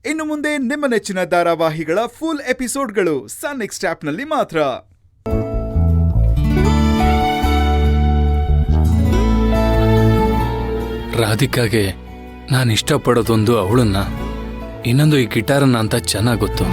ಇನ್ನು ಮುಂದೆ ನಿಮ್ಮ ನೆಚ್ಚಿನ ಧಾರಾವಾಹಿಗಳ ಫುಲ್ ಎಪಿಸೋಡ್ಗಳು ಸನ್ ನೆಕ್ಸ್ಟ್ ಆಪ್ನಲ್ಲಿ ಮಾತ್ರ. ರಾಧಿಕಾಗೆ ನಾನು ಇಷ್ಟಪಡೋದೊಂದು ಅವಳನ್ನ, ಇನ್ನೊಂದು ಈ ಗಿಟಾರನ್ನ ಅಂತ ಚೆನ್ನಾಗಿ ಗೊತ್ತು.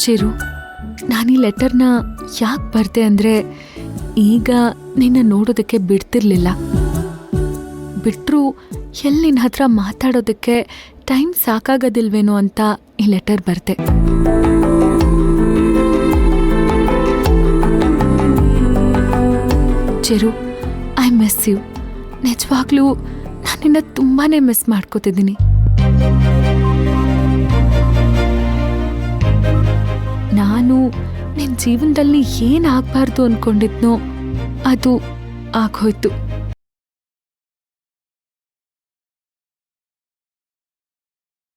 ಚಿರು, ನಾನು ಈ ಲೆಟರ್ನ ಯಾಕೆ ಬರ್ದೆ ಅಂದರೆ, ಈಗ ನಿನ್ನ ನೋಡೋದಕ್ಕೆ ಬಿಡ್ತಿರ್ಲಿಲ್ಲ. ಬಿಟ್ಟರು ಎಲ್ಲಿ ನಿನ್ನ ಹತ್ರ ಮಾತಾಡೋದಕ್ಕೆ ಟೈಮ್ ಸಾಕಾಗೋದಿಲ್ವೇನೋ ಅಂತ ಈ ಲೆಟರ್ ಬರ್ದೆ. Chiru, I miss you. ನಿಜವಾಗ್ಲೂ ನಾನು ನಿನ್ನ ತುಂಬಾ ಮಿಸ್ ಮಾಡ್ಕೋತಿದ್ದೀನಿ. ನಾನು ನಿನ್ನ ಜೀವನದಲ್ಲಿ ಏನಾಗಬಾರ್ದು ಅಂದ್ಕೊಂಡಿದ್ನೋ ಅದು ಆಗೋಯ್ತು.